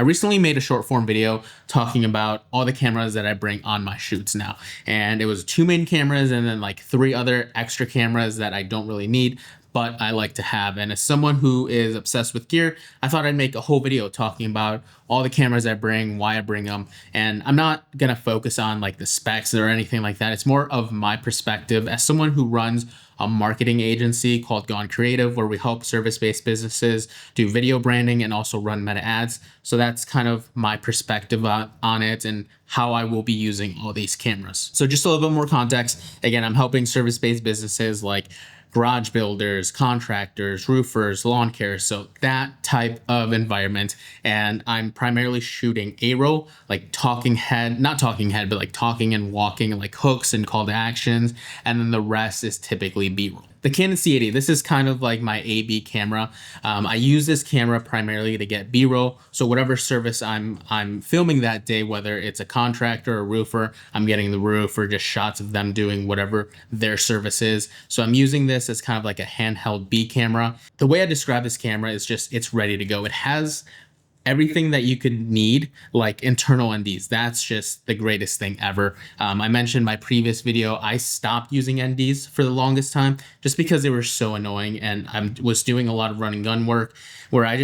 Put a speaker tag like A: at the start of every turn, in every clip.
A: I recently made a short form video talking about all the cameras that I bring on my shoots now. And it was 2 main cameras and then like 3 other extra cameras that I don't really need, but I like to have. And as someone who is obsessed with gear, I thought I'd make a whole video talking about all the cameras I bring, why I bring them. And I'm not gonna focus on like the specs or anything like that. It's more of my perspective as someone who runs a marketing agency called Gone Creative, where we help service-based businesses do video branding and also run meta ads. So that's kind of my perspective on it and how I will be using all these cameras. So just a little bit more context. Again, I'm helping service-based businesses like garage builders, contractors, roofers, lawn care, so that type of environment. And I'm primarily shooting A-roll, like talking head, not talking head, but like talking and walking, like hooks and call to actions. And then the rest is typically B-roll. The Canon C80, this is kind of like my A/B camera. I use this camera primarily to get B-roll. So whatever service I'm filming that day, whether it's a contractor or roofer, I'm getting the roof or just shots of them doing whatever their service is. So I'm using this as kind of like a handheld B camera. The way I describe this camera is just, it's ready to go. It has everything that you could need, like internal NDs. That's just the greatest thing ever. I mentioned in my previous video, I stopped using NDs for the longest time just because they were so annoying, and I was doing a lot of run and gun work where I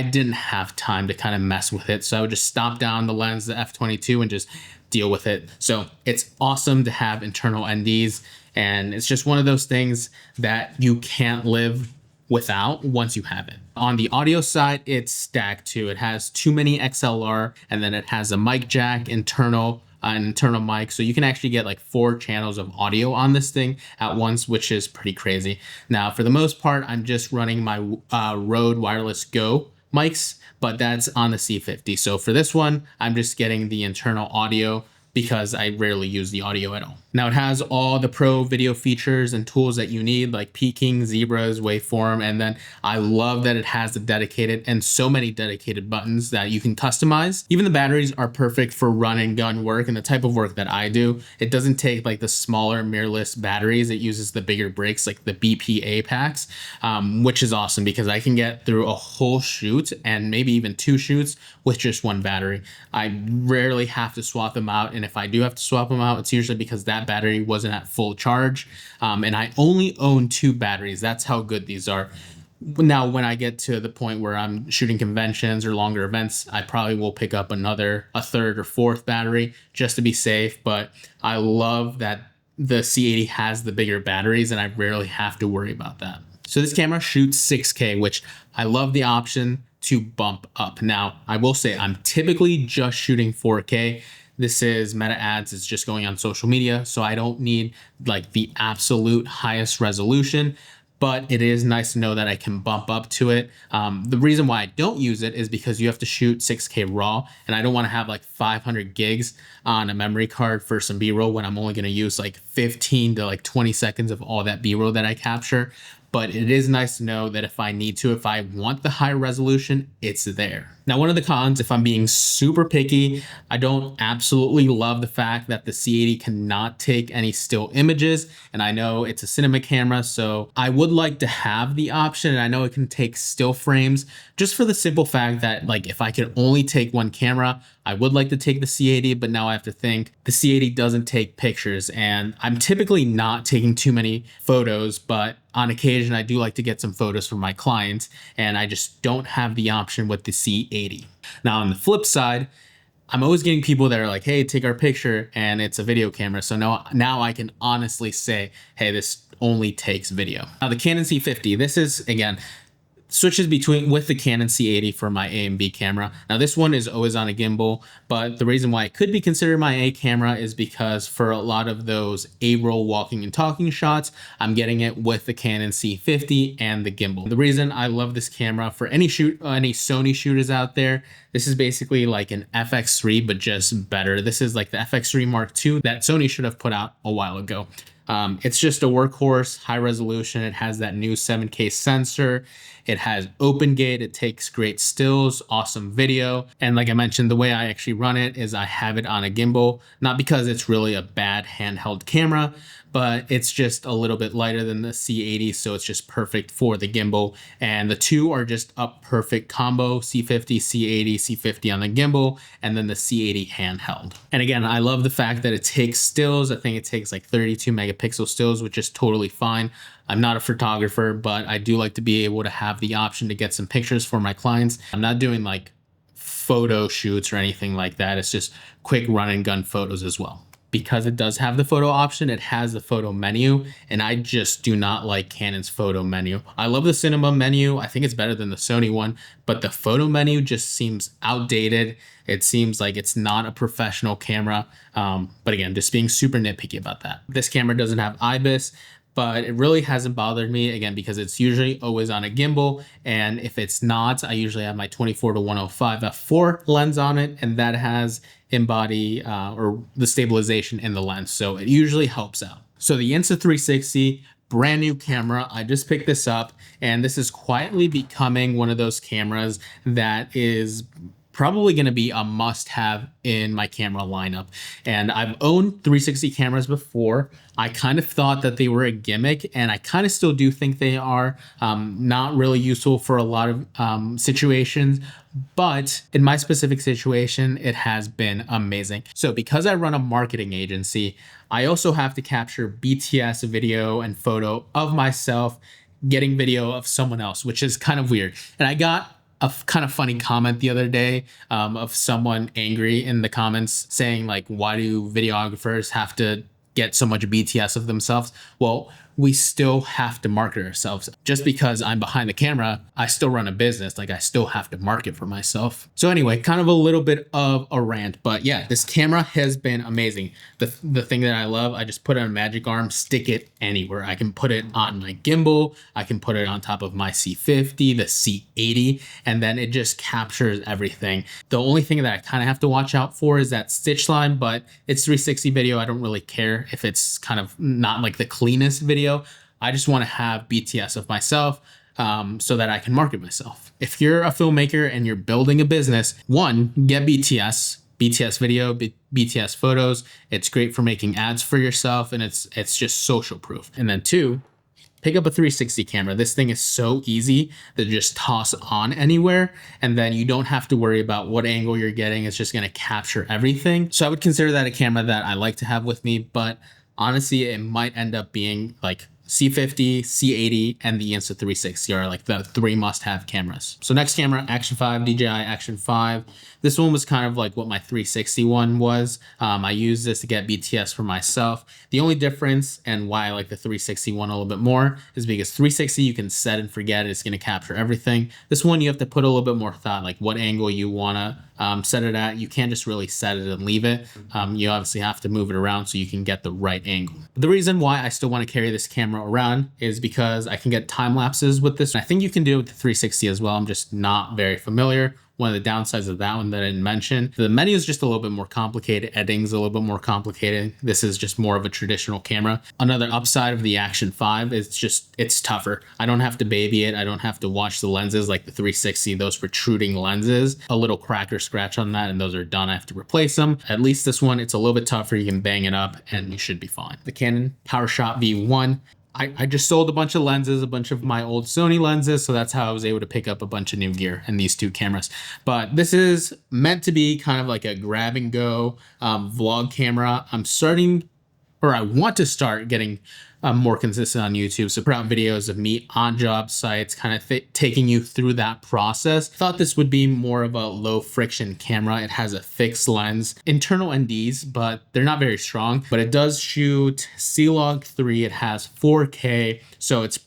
A: didn't have time to kind of mess with it. So I would just stop down the lens, the f/22, and just deal with it. So it's awesome to have internal NDs, and it's just one of those things that you can't live without once you have it. On the audio side, it's stacked too. It has 2 mini XLR, and then it has a mic jack, internal mic. So you can actually get like 4 channels of audio on this thing at once, which is pretty crazy. Now, for the most part, I'm just running my Rode Wireless Go mics, but that's on the C50. So for this one, I'm just getting the internal audio because I rarely use the audio at all. Now it has all the pro video features and tools that you need, like peaking, zebras, waveform, and then I love that it has the dedicated and so many dedicated buttons that you can customize. Even the batteries are perfect for run and gun work and the type of work that I do. It doesn't take like the smaller mirrorless batteries. It uses the bigger breaks, like the BPA packs, which is awesome because I can get through a whole shoot and maybe even 2 shoots with just 1 battery. I rarely have to swap them out, and if I do have to swap them out, it's usually because that battery wasn't at full charge, and I only own 2 batteries. That's how good these are. Now, when I get to the point where I'm shooting conventions or longer events, I probably will pick up a 3rd or 4th battery just to be safe, but I love that the C80 has the bigger batteries and I rarely have to worry about that. So this camera shoots 6K, which I love the option to bump up. Now, I will say I'm typically just shooting 4K. This is meta ads, it's just going on social media, so I don't need like the absolute highest resolution, but it is nice to know that I can bump up to it. The reason why I don't use it is because you have to shoot 6K raw, and I don't want to have like 500 gigs on a memory card for some B-roll when I'm only going to use like 15 to like 20 seconds of all that B-roll that I capture. But it is nice to know that if I need to, if I want the high resolution, it's there. Now, one of the cons, if I'm being super picky, I don't absolutely love the fact that the C80 cannot take any still images. And I know it's a cinema camera, so I would like to have the option. And I know it can take still frames just for the simple fact that like if I could only take 1 camera, I would like to take the C80, but now I have to think the C80 doesn't take pictures, and I'm typically not taking too many photos, but on occasion I do like to get some photos from my clients, and I just don't have the option with the C80. Now on the flip side, I'm always getting people that are like, hey, take our picture, and it's a video camera. So now I can honestly say, hey, this only takes video. Now the Canon C50, this is, again, switches between with the Canon C80 for my A and B camera. Now this one is always on a gimbal, but the reason why it could be considered my A camera is because for a lot of those A-roll walking and talking shots, I'm getting it with the Canon C50 and the gimbal. The reason I love this camera for any Sony shooters out there, this is basically like an FX3, but just better. This is like the FX3 Mark II that Sony should have put out a while ago. It's just a workhorse, high resolution. It has that new 7K sensor. It has open gate. It takes great stills, awesome video. And like I mentioned, the way I actually run it is I have it on a gimbal, not because it's really a bad handheld camera, but it's just a little bit lighter than the C80, so it's just perfect for the gimbal. And the two are just a perfect combo: C50, C80, C50 on the gimbal, and then the C80 handheld. And again, I love the fact that it takes stills. I think it takes like 32 megapixel stills, which is totally fine. I'm not a photographer, but I do like to be able to have the option to get some pictures for my clients. I'm not doing like photo shoots or anything like that. It's just quick run and gun photos as well. Because it does have the photo option, it has the photo menu, and I just do not like Canon's photo menu. I love the cinema menu. I think it's better than the Sony one, but the photo menu just seems outdated. It seems like it's not a professional camera. But again, just being super nitpicky about that. This camera doesn't have IBIS, but it really hasn't bothered me, again, because it's usually always on a gimbal. And if it's not, I usually have my 24-105 f4 lens on it, and that has in-body or the stabilization in the lens. So it usually helps out. So the Insta360, brand new camera. I just picked this up, and this is quietly becoming one of those cameras that is probably going to be a must-have in my camera lineup. And I've owned 360 cameras before. I kind of thought that they were a gimmick, and I kind of still do think they are not really useful for a lot of situations. But in my specific situation, it has been amazing. So because I run a marketing agency, I also have to capture BTS video and photo of myself getting video of someone else, which is kind of weird. And I got a kind of funny comment the other day of someone angry in the comments saying, like, why do videographers have to get so much BTS of themselves? Well, we still have to market ourselves. Just because I'm behind the camera, I still run a business. Like, I still have to market for myself. So anyway, kind of a little bit of a rant, but yeah, this camera has been amazing. The thing that I love, I just put it on a magic arm, stick it anywhere. I can put it on my gimbal. I can put it on top of my C50, the C80, and then it just captures everything. The only thing that I kind of have to watch out for is that stitch line, but it's 360 video. I don't really care if it's kind of not like the cleanest video. I just want to have BTS of myself so that I can market myself. If you're a filmmaker and you're building a business, one, get BTS video, BTS photos. It's great for making ads for yourself, and it's just social proof. And then two, pick up a 360 camera. This thing is so easy to just toss on anywhere, and then you don't have to worry about what angle you're getting. It's just going to capture everything. So I would consider that a camera that I like to have with me, but honestly, it might end up being like C50, C80, and the Insta360 are like the three must-have cameras. So next camera, Action 5, DJI Action 5. This one was kind of like what my 360 one was. I used this to get BTS for myself. The only difference, and why I like the 360 one a little bit more, is because 360 you can set and forget it. It's going to capture everything. This one you have to put a little bit more thought, like what angle you want to set it at. You can't just really set it and leave it. You obviously have to move it around so you can get the right angle. But the reason why I still want to carry this camera around is because I can get time lapses with this. I think you can do it with the 360 as well. I'm just not very familiar. One of the downsides of that one that I didn't mention, the menu is just a little bit more complicated. Editing's a little bit more complicated. This is just more of a traditional camera. Another upside of the Action 5 is just, it's tougher. I don't have to baby it. I don't have to wash the lenses like the 360, those protruding lenses. A little crack or scratch on that and those are done. I have to replace them. At least this one, it's a little bit tougher. You can bang it up and you should be fine. The Canon PowerShot V1. I just sold a bunch of lenses, a bunch of my old Sony lenses, so that's how I was able to pick up a bunch of new gear in these two cameras. But this is meant to be kind of like a grab and go vlog camera. I want to start getting more consistent on YouTube. So put out videos of me on job sites, kind of taking you through that process. Thought this would be more of a low friction camera. It has a fixed lens, internal NDs, but they're not very strong, but it does shoot C-Log 3. It has 4K. So it's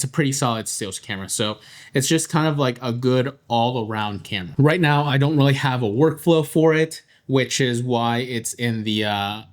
A: a pretty solid stills camera. So it's just kind of like a good all around camera. Right now, I don't really have a workflow for it, which is why it's in the,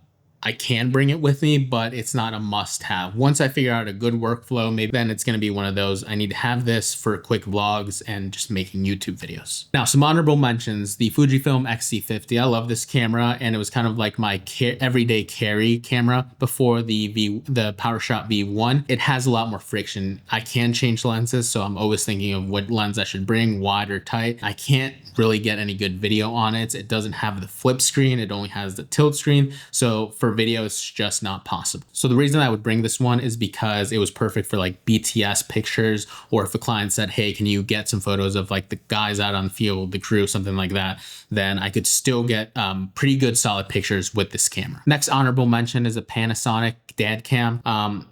A: I can bring it with me, but it's not a must-have. Once I figure out a good workflow, maybe then it's going to be one of those. I need to have this for quick vlogs and just making YouTube videos. Now, some honorable mentions, the Fujifilm X-T50. I love this camera, and it was kind of like my everyday carry camera before the PowerShot V1. It has a lot more friction. I can change lenses, so I'm always thinking of what lens I should bring, wide or tight. I can't really get any good video on it. It doesn't have the flip screen. It only has the tilt screen. So for for video, it's just not possible. So the reason I would bring this one is because it was perfect for like BTS pictures, or if a client said, hey, can you get some photos of like the guys out on the field, the crew, something like that, then I could still get pretty good solid pictures with this camera. Next honorable mention is a Panasonic dad cam.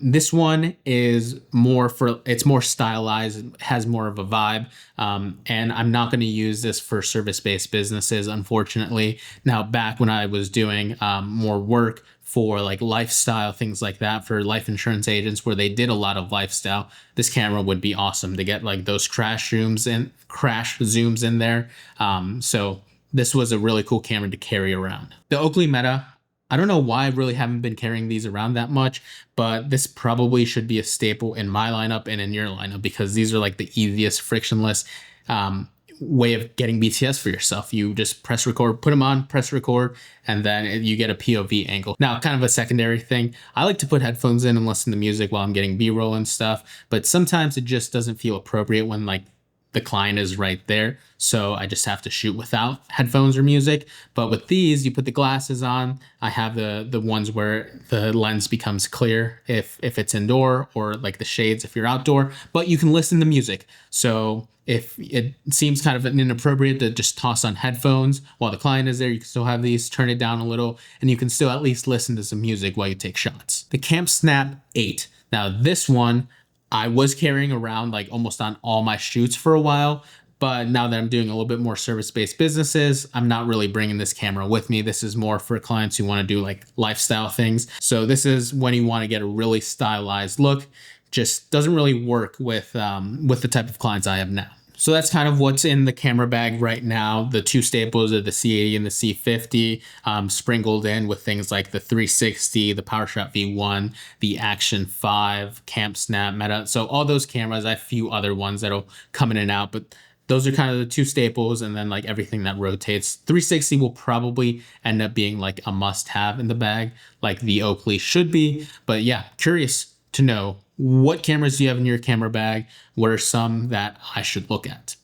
A: This one is more for, it's more stylized, it has more of a vibe. And I'm not going to use this for service-based businesses, unfortunately. Now, back when I was doing more work for like lifestyle, things like that, for life insurance agents where they did a lot of lifestyle, this camera would be awesome to get like those crash zooms in there. So this was a really cool camera to carry around. The Oakley Meta, I don't know why I really haven't been carrying these around that much, but this probably should be a staple in my lineup and in your lineup, because these are like the easiest, frictionless way of getting BTS for yourself. You just press record, put them on, press record, and then you get a POV angle. Now, kind of a secondary thing, I like to put headphones in and listen to music while I'm getting B-roll and stuff, but sometimes it just doesn't feel appropriate when like the client is right there. So I just have to shoot without headphones or music. But with these, you put the glasses on. I have the ones where the lens becomes clear if it's indoor, or like the shades if you're outdoor, but you can listen to music. So if it seems kind of inappropriate to just toss on headphones while the client is there, you can still have these, turn it down a little, and you can still at least listen to some music while you take shots. The Camp Snap 8. Now this one, I was carrying around like almost on all my shoots for a while, but now that I'm doing a little bit more service-based businesses, I'm not really bringing this camera with me. This is more for clients who want to do like lifestyle things. So this is when you want to get a really stylized look. Just doesn't really work with the type of clients I have now. So that's kind of what's in the camera bag right now. The two staples are the C80 and the C50, sprinkled in with things like the 360, the PowerShot V1, the Action 5, Camp Snap, Meta. So all those cameras, I have a few other ones that'll come in and out, but those are kind of the two staples, and then like everything that rotates. 360 will probably end up being like a must-have in the bag, like the Oakley should be. But yeah, curious to know, what cameras do you have in your camera bag? What are some that I should look at?